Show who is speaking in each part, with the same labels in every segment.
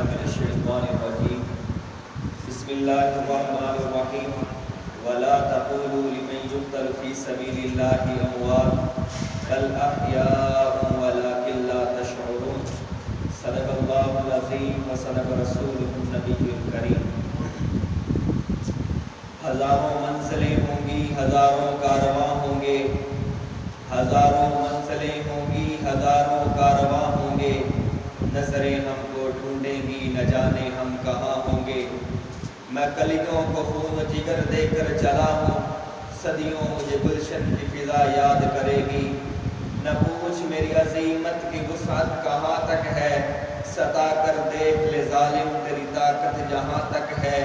Speaker 1: بالله من الشيطان الرجيم بسم الله الرحمن الرحيم ولا تقولوا لمن يقتل في سبيل الله أموات بل أحياء ولكن لا تشعرون صدق الله العظيم وصدق رسوله النبي الكريم. ہزاروں منزلیں ہوں گی، ہزاروں کارواں ہوں گے، ہزاروں منزلیں ہوں گی، ہزاروں کارواں ہوں گے، نظریں ہم کو ڈھونڈیں گی، نہ جانے ہم کہاں ہوں گے. میں کلیوں کو خون و جگر دے کر چلا ہوں، صدیوں مجھے گلشن کی فضا یاد کرے گی. نہ پوچھ میری عظیمت کی وسعت کہاں تک ہے، ستا کر دیکھ لے ظالم تیری طاقت جہاں تک ہے.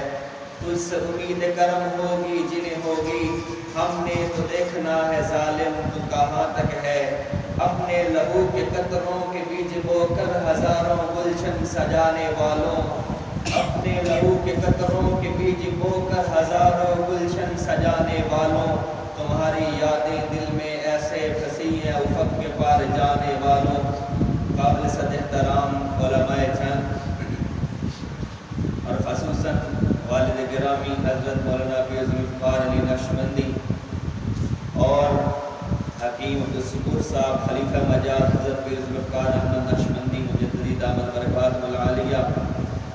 Speaker 1: تجھ سے امید کرم ہوگی جنہیں ہوگی، ہم نے تو دیکھنا ہے ظالم تو کہاں تک ہے. اپنے لہو کے قطروں کے بیج بو کر ہزاروں گلشن سجانے والوں، اپنے لہو کے قطروں کے بیج بو کر ہزاروں گلشن سجانے والوں، تمہاری یادیں دل میں ایسے پھنسی ہیں افق کے پار جانے والوں. قابل صد احترام علماء چند اور خصوصاً والد گرامی حضرت مولانا پیر ذوالفقار علی نقشبندی اور حکیم عبدالصبور صاحب خلیفہ مجاز حضرت پیر ذوالفقار احمد نقشبندی مجددی دامت برکاتہ العالیہ،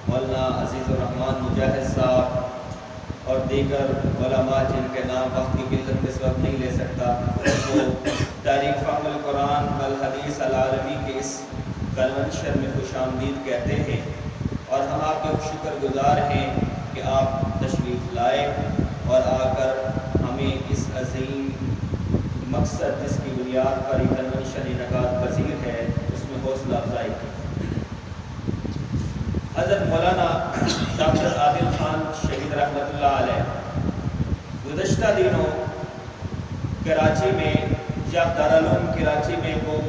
Speaker 1: مولانا عزیز الرحمن مجاہد صاحب اور دیگر علماء جن کے نام وقت کی قلت اس وقت نہیں لے سکتا، وہ تاریخ فہم القرآن والحدیث العالمی کے اس کنونشن میں خوش آمدید کہتے ہیں. اور ہم آپ کے شکر گزار ہیں کہ آپ تشریف لائے اور آ کر ہمیں اس عظیم مقصد جس کی بنیاد پر یہ کنونشن انعقاد پذیر ہے اس میں حوصلہ افزائی کی. حضرت مولانا ڈاکٹر عادل خان شہید رحمۃ اللہ علیہ گزشتہ دنوں کراچی میں جب دارالعلوم کراچی میں وہ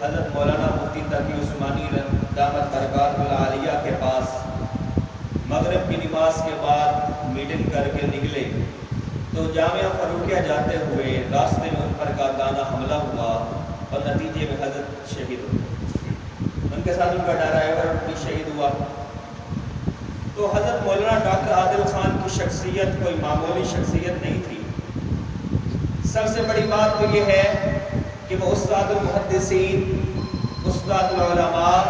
Speaker 1: حضرت مولانا مفتی تقی عثمانی دامت برکاتہ العالیہ کے پاس مغرب کی نماز کے بعد میٹنگ کر کے نکلے تو جامعہ فاروقیہ جاتے ہوئے راستے میں ان پر کارگانہ حملہ ہوا اور نتیجے میں حضرت شہید ہوئے. ان کے ساتھ ان کا ڈرائیور بھی شہید ہوا. تو حضرت مولانا ڈاکٹر عادل خان کی شخصیت کوئی معمولی شخصیت نہیں تھی. سب سے بڑی بات تو یہ ہے کہ وہ استاد المحدثین، استاد العلماء،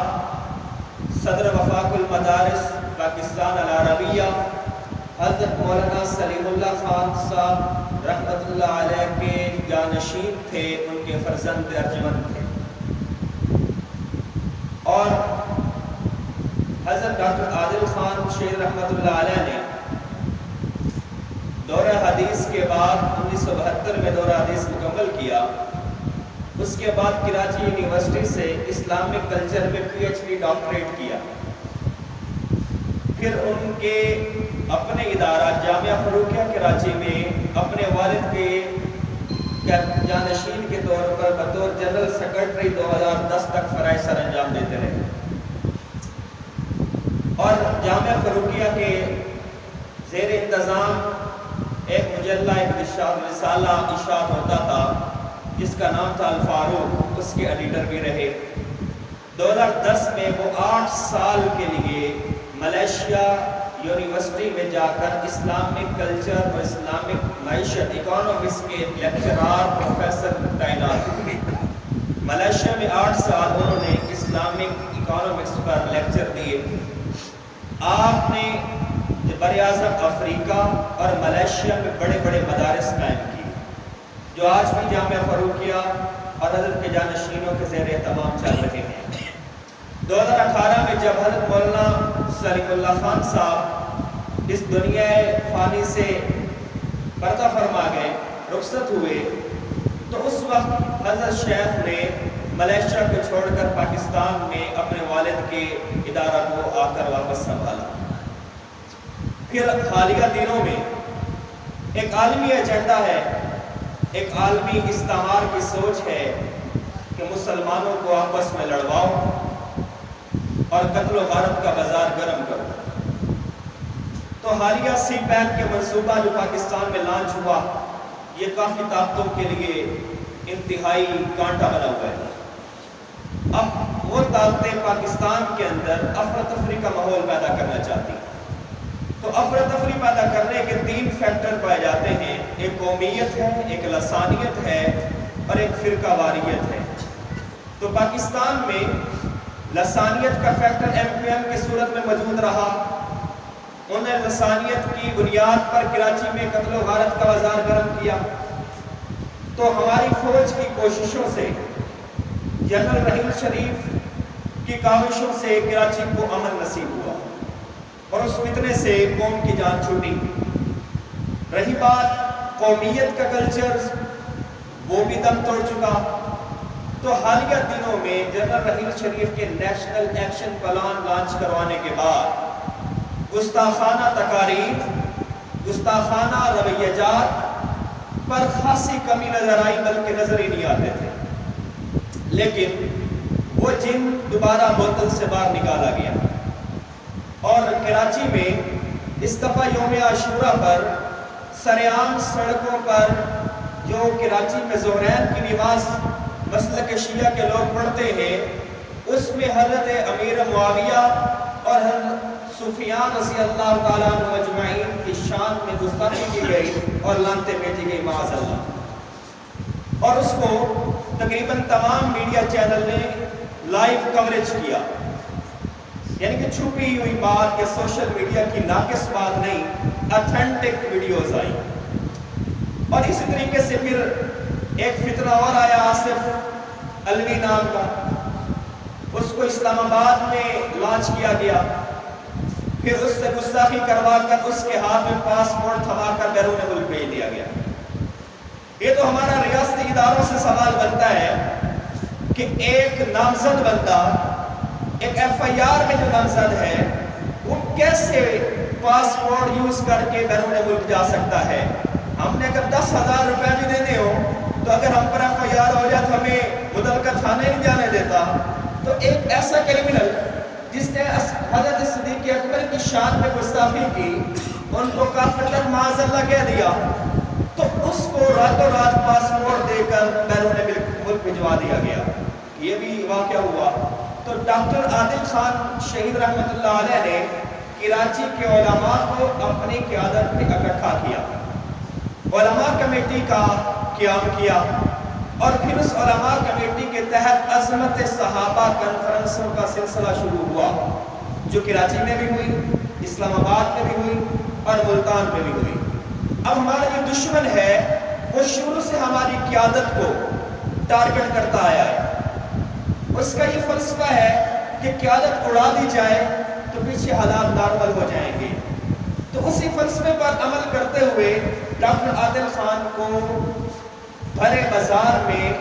Speaker 1: صدر وفاق المدارس پاکستان العربیہ حضرت مولانا سلیم اللہ خان صاحب رحمۃ اللہ علیہ کے جانشین تھے، ان کے فرزند ارجمند تھے. اور حضرت ڈاکٹر عادل خان شہید رحمۃ اللہ علیہ نے دورہ حدیث کے بعد 1972 میں دورہ حدیث مکمل کیا. اس کے بعد کراچی یونیورسٹی سے اسلامک کلچر میں پی ایچ ڈی ڈاکٹریٹ کیا. پھر ان کے اپنے ادارہ جامعہ فاروقیہ کراچی میں اپنے والد کے جانشین کے طور پر بطور جنرل سیکرٹری 2010 تک فرائض سر انجام دیتے رہے. اور جامعہ فاروقیہ کے زیر انتظام ایک مجلہ، ایک رسالہ اشاعت ہوتا تھا جس کا نام تھا الفاروق، اس کے ایڈیٹر بھی رہے. 2010 میں وہ 8 سال کے لیے ملیشیا یونیورسٹی میں جا کر اسلامک کلچر اور اسلامک معیشت اکانومکس کے لیکچرار پروفیسر تعینات ہوئے. ملیشیا میں 8 سال انہوں نے اسلامک اکانومکس پر لیکچر دیے. آپ نے براعظم افریقہ اور ملیشیا میں بڑے بڑے مدارس قائم کیے جو آج بھی جامعہ فاروقیہ اور حضرت کے جانشینوں کے زیر اہتمام چل رہے ہیں. 2018 میں جب حضرت مولانا سلیم اللہ خان صاحب اس دنیا فانی سے پردہ فرما گئے، رخصت ہوئے، تو اس وقت حضرت شیخ نے ملیشیا کو چھوڑ کر پاکستان میں اپنے والد کے ادارہ کو آ کر واپس سنبھالا. پھر حالیہ دنوں میں ایک عالمی ایجنڈا ہے، ایک عالمی استعمار کی سوچ ہے کہ مسلمانوں کو آپس میں لڑواؤ اور قتل و غارت کا بازار گرم کرو. تو حالیہ سی پیک کے منصوبہ جو پاکستان میں لانچ ہوا، یہ کافی طاقتوں کے لیے انتہائی کانٹا بنا ہوا ہے. اب وہ طاقتیں پاکستان کے اندر افراتفری کا ماحول پیدا کرنا چاہتی ہیں۔ تو افراتفری پیدا کرنے کے 3 فیکٹر پائے جاتے ہیں، ایک قومیت ہے، ایک لسانیت ہے اور ایک فرقہ واریت ہے۔ تو پاکستان میں لسانیت کا فیکٹر MPM کی صورت میں موجود رہا۔ انہوں نے لسانیت کی بنیاد پر کراچی میں قتل و غارت کا بازار گرم کیا۔ تو ہماری فوج کی کوششوں سے، جنرل رحیل شریف کی کاوشوں سے کراچی کو امن نصیب ہوا اور اس فتنے سے قوم کی جان چھوٹی۔ رہی بات قومیت کا کلچر، وہ بھی دم توڑ چکا۔ تو حالیہ دنوں میں جنرل رحیل شریف کے نیشنل ایکشن پلان لانچ کروانے کے بعد گستاخانہ تقاریر، گستاخانہ رویہ جات پر خاصی کمی نظر آئی، بلکہ نظر ہی نہیں آتے تھے۔ لیکن وہ جن دوبارہ بوتل سے باہر نکالا گیا اور کراچی میں اس دفعہ یوم عاشورہ پر سرعام سڑکوں پر جو کراچی میں ظہرین کی نماز مسلک شیعہ کے لوگ پڑھتے ہیں، اس میں حضرت امیر معاویہ اور حضرت سفیان رضی اللہ تعالیٰ عنہ مجمعین کی شان میں گستاخی کی گئی اور لعنتیں بھیجی گئی معاذ اللہ۔ اور اس کو تقریباً تمام میڈیا چینل نے لائیو کوریج کیا، یعنی کہ چھپی ہوئی بات یا سوشل میڈیا کی ناقص بات نہیں، اتھینٹک ویڈیوز آئی۔ اور اسی طریقے سے پھر ایک فتنہ اور آیا، آصف علوی نام کا، اس کو اسلام آباد میں لانچ کیا گیا، پھر اس سے گستاخی کروا کر اس کے ہاتھ میں پاسپورٹ تھما کر بیرون ملک بھیج دیا گیا۔ یہ تو ہمارا ریاستی اداروں سے سوال بنتا ہے کہ ایک نامزد بندہ، ایک FIR میں جو نامزد ہے، وہ کیسے پاسپورٹ یوز کر کے بیرون ملک جا سکتا ہے؟ ہم نے اگر 10,000 روپے بھی دینے ہو تو اگر ہم پر FIR ہو جائے تو ہمیں متعلقہ تھانے نہیں جانے دیتا۔ تو ایک ایسا کرمنل جس نے حضرت صدیق اکبر کی شان میں گستاخی کی، ان کو کافر تک معاذ اللہ کہہ دیا، تو اس کو راتوں رات پاسپورٹ دے کر بیرون ملک بھجوا دیا گیا۔ یہ بھی واقعہ ہوا۔ تو ڈاکٹر عادل خان شہید رحمۃ اللہ علیہ نے کراچی کے علماء کو اپنی قیادت میں اکٹھا کیا، علماء کمیٹی کا قیام کیا، اور پھر اس علماء کمیٹی کے تحت عظمت صحابہ کانفرنسوں کا سلسلہ شروع ہوا، جو کراچی میں بھی ہوئی، اسلام آباد میں بھی ہوئی اور ملتان میں بھی ہوئی۔ اب ہمارا جو دشمن ہے وہ شروع سے ہماری قیادت کو ٹارگٹ کرتا آیا ہے۔ اس کا یہ فلسفہ ہے کہ قیادت اڑا دی جائے تو پیچھے حالات نارمل ہو جائیں گے۔ تو اسی فلسفے پر عمل کرتے ہوئے ڈاکٹر عادل خان کو بھرے بازار میں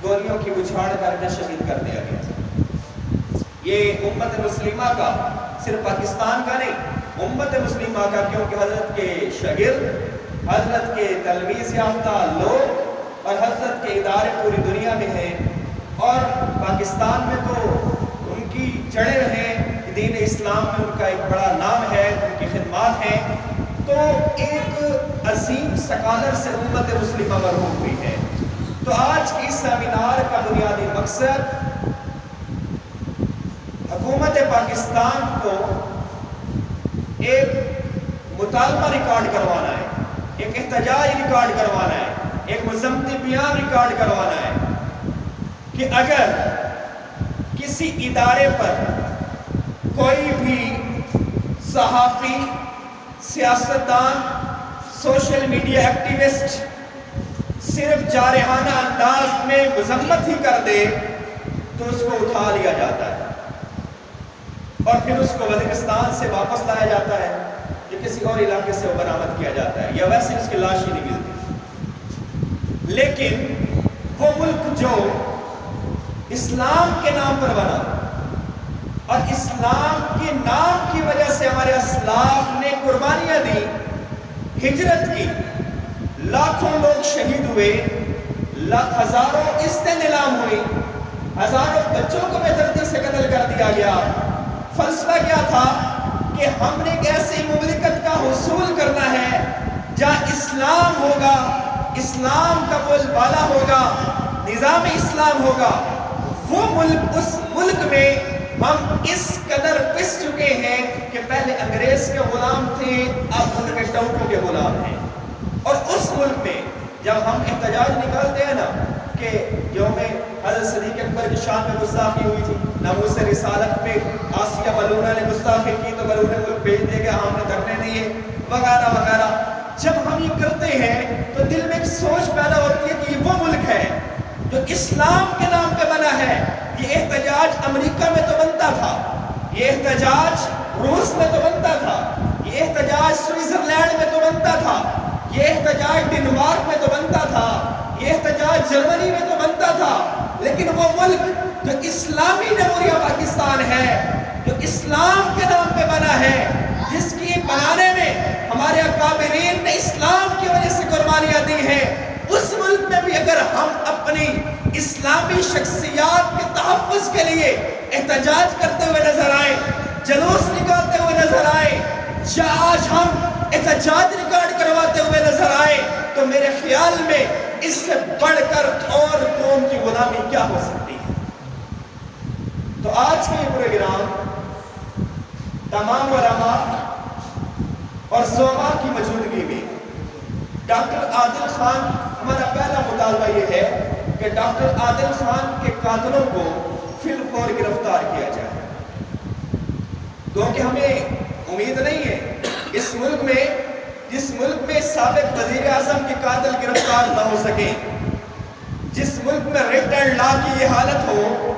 Speaker 1: گولیوں کی بچھاڑ کر کے شہید کر دیا گیا۔ یہ امت مسلمہ کا، صرف پاکستان کا نہیں، امت مسلمہ کا، کیونکہ حضرت کے شاگرد، حضرت کے تلمیذ یافتہ لوگ اور حضرت کے ادارے پوری دنیا میں ہیں، اور پاکستان میں تو ان کی جڑیں ہیں، دین اسلام میں ان کا ایک بڑا نام ہے، ان کی خدمات ہیں۔ تو ایک عظیم سکالر سے امت مسلمہ مرحوم ہوئی ہے۔ تو آج کی سیمینار کا بنیادی مقصد حکومت پاکستان کو ایک مطالبہ ریکارڈ کروانا ہے، ایک احتجاج ریکارڈ کروانا ہے، ایک مذمتی بیان ریکارڈ کروانا ہے کہ اگر کسی ادارے پر کوئی بھی صحافی، سیاستدان، سوشل میڈیا ایکٹیوسٹ صرف جارحانہ انداز میں مذمت ہی کر دے تو اس کو اٹھا لیا جاتا ہے اور پھر اس کو وزیرستان سے واپس لایا جاتا ہے یا کسی اور علاقے سے برآمد کیا جاتا ہے، یا ویسے اس کی لاش ہی نہیں ملتی۔ لیکن وہ ملک جو اسلام کے نام پر بنا اور اسلام کے نام کی وجہ سے ہمارے اسلاف نے قربانیاں دی، ہجرت کی، لاکھوں لوگ شہید ہوئے، ہزاروں عزتیں نیلام ہوئی، ہزاروں بچوں کو بے دردی سے قتل کر دیا گیا۔ فلسفہ کیا تھا کہ ہم نے ایک ایسی مملکت کا حصول کرنا ہے جہاں اسلام ہوگا، اسلام کا بول بالا ہوگا، نظام اسلام ہوگا، وہ ملک، اس ملک میں ہم اس قدر پس چکے ہیں کہ پہلے انگریز کے غلام تھے، اب ان کے ٹوٹوں کے غلام ہیں۔ اور اس ملک میں جب ہم احتجاج نکالتے ہیں نا کہ یوم حضرت صدیق اکبر کی شان میں گستاخی ہوئی تھی، ناموس رسالت پہ آسیہ ملونہ نے گستاخی کی تو ملونہ ملک بھیج دے گا، ہم نے کرنے نہیں ہے وغیرہ وغیرہ۔ جب ہم یہ کرتے ہیں تو دل میں ایک سوچ پیدا ہوتی ہے کہ یہ وہ ملک ہے جو اسلام کے نام پہ بنا ہے۔ یہ احتجاج امریکہ میں تو بنتا تھا، یہ احتجاج روس میں تو بنتا تھا، یہ احتجاج سوئٹزرلینڈ میں تو بنتا تھا، یہ احتجاج ڈنمارک میں تو بنتا تھا، یہ احتجاج جرمنی میں تو بنتا تھا، لیکن وہ ملک جو اسلامی جمہوریہ پاکستان ہے، جو اسلام کے نام پہ بنا ہے، جس کی بنانے میں ہمارے اکابرین نے اسلام کی وجہ سے قربانیاں دی ہیں، اس ملک میں بھی اگر ہم اپنی اسلامی شخصیات کے تحفظ کے لیے احتجاج کرتے ہوئے نظر آئیں، جلوس نکالتے ہوئے نظر آئیں، یا آج ہم احتجاج ریکارڈ کرواتے ہوئے نظر آئیں، تو میرے خیال میں اس سے بڑھ کر اور قوم کی غلامی کیا ہو سکتی ہے۔ تو آج کے یہ پروگرام تمام علماء اور زعماء کی موجودگی میں ڈاکٹر عادل خان، ہمارا پہلا مطالبہ یہ ہے کہ ڈاکٹر عادل خان کے قاتلوں کو فی الفور گرفتار کیا جائے، کیونکہ ہمیں امید نہیں ہے اس ملک میں، جس ملک میں سابق وزیر اعظم کے قاتل گرفتار نہ ہو سکیں، جس ملک میں ریٹ اینڈ لا کی یہ حالت ہو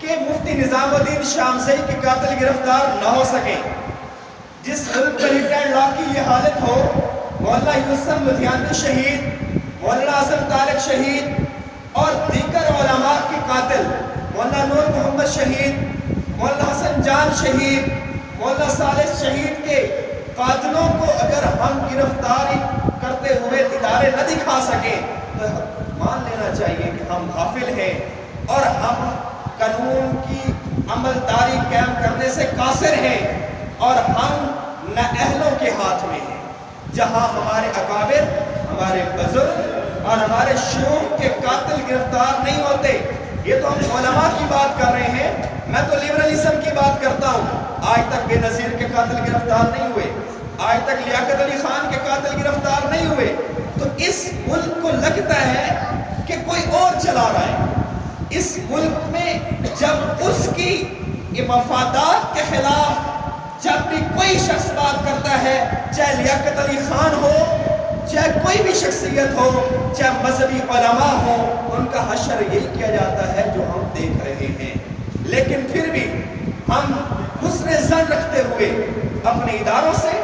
Speaker 1: کہ مفتی نظام الدین شامزئی کے قاتل گرفتار نہ ہو سکیں، جس ملک میں ریٹ اینڈ لا کی یہ حالت ہو مولانا یوسف لدھیانوی شہید، مولانا اعظم طارق شہید اور دیگر علماء کے قاتل، مولانا نور محمد شہید، مولانا حسن جان شہید، مولانا صالح شہید کے قاتلوں کو اگر ہم گرفتاری کرتے ہوئے ادارے نہ دکھا سکیں تو مان لینا چاہیے کہ ہم غافل ہیں اور ہم قانون کی عملداری قائم کرنے سے قاصر ہیں، اور ہم نااہلوں کے ہاتھ میں ہیں۔ جہاں ہمارے اکابر، ہمارے بزرگ اور ہمارے شیوخ کے قاتل گرفتار نہیں ہوتے، یہ تو ہم علماء کی بات کر رہے ہیں، میں تو لیبرلزم کی بات کرتا ہوں۔ آج تک بے نظیر کے قاتل گرفتار نہیں ہوئے، آج تک لیاقت علی خان کے قاتل گرفتار نہیں ہوئے، تو اس ملک کو لگتا ہے کہ کوئی اور چلا رہا ہے۔ اس ملک میں جب اس کی مفادات کے خلاف جب بھی کوئی شخص بات کرتا ہے، چاہے لیاقت علی خان ہو، چاہے کوئی بھی شخصیت ہو، چاہے مذہبی علماء ہو، ان کا حشر یہی کیا جاتا ہے جو ہم دیکھ رہے ہیں۔ لیکن پھر بھی ہم حسن ظن رکھتے ہوئے اپنے اداروں سے،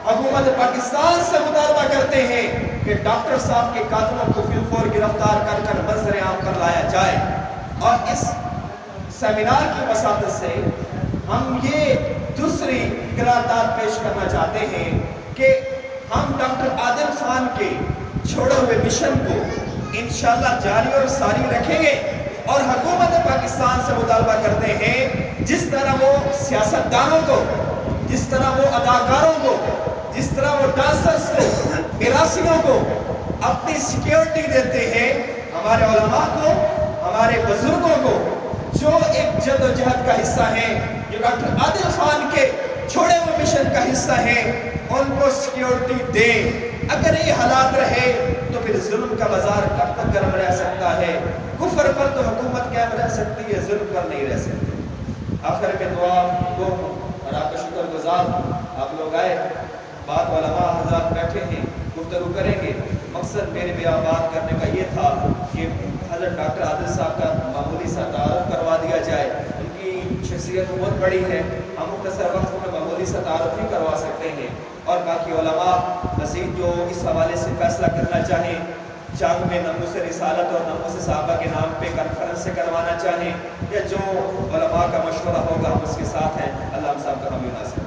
Speaker 1: حکومت پاکستان سے مطالبہ کرتے ہیں کہ ڈاکٹر صاحب کے قاتلوں کو فی الفور گرفتار کر کر منظر عام پر لایا جائے۔ اور اس سیمینار کی وساطت سے ہم یہ دوسری قرارداد پیش کرنا چاہتے ہیں کہ ہم ڈاکٹر عادل خان کے چھوڑے ہوئے مشن کو انشاءاللہ جاری اور ساری رکھیں گے، اور حکومت پاکستان سے مطالبہ کرتے ہیں جس طرح وہ سیاستدانوں کو، جس طرح وہ اداکاروں کو، جس طرح وہ ڈانسرز کو، اراسیوں کو اپنی سیکیورٹی دیتے ہیں، ہمارے علماء کو، ہمارے بزرگوں کو جو ایک جد و جہد کا حصہ ہیں، جو ڈاکٹر عادل خان کے چھوڑے ہوئے مشن کا حصہ ہیں، ان کو سیکیورٹی دیں۔ اگر یہ حالات رہے تو پھر ظلم کا بازار کب تک گرم رہ سکتا ہے؟ کفر پر تو حکومت قائم رہ سکتی ہے، ظلم پر نہیں رہ سکتی۔ آخر میں دعا گو اور آپ کا شکر گزار، آپ لوگ آئے، بات علماء حضرات بیٹھے ہیں، گفتگو کریں گے۔ مقصد میرے بیان بات کرنے کا یہ تھا کہ حضرت ڈاکٹر عادل صاحب کا معمولی سا تعارف کروا دیا جائے۔ ان کی شخصیت بہت بڑی ہے، ہم مختصر وقت میں معمولی سا تعارف ہی کروا سکتے ہیں، اور باقی علماء مزید جو اس حوالے سے فیصلہ کرنا چاہیں، جنگ میں ناموس رسالت اور ناموس صحابہ کے نام پہ کانفرنس سے کروانا چاہیں، یا جو علماء کا مشورہ ہوگا ہم اس کے ساتھ ہیں۔ اللہ ہم صاحب کا حامی ناصر۔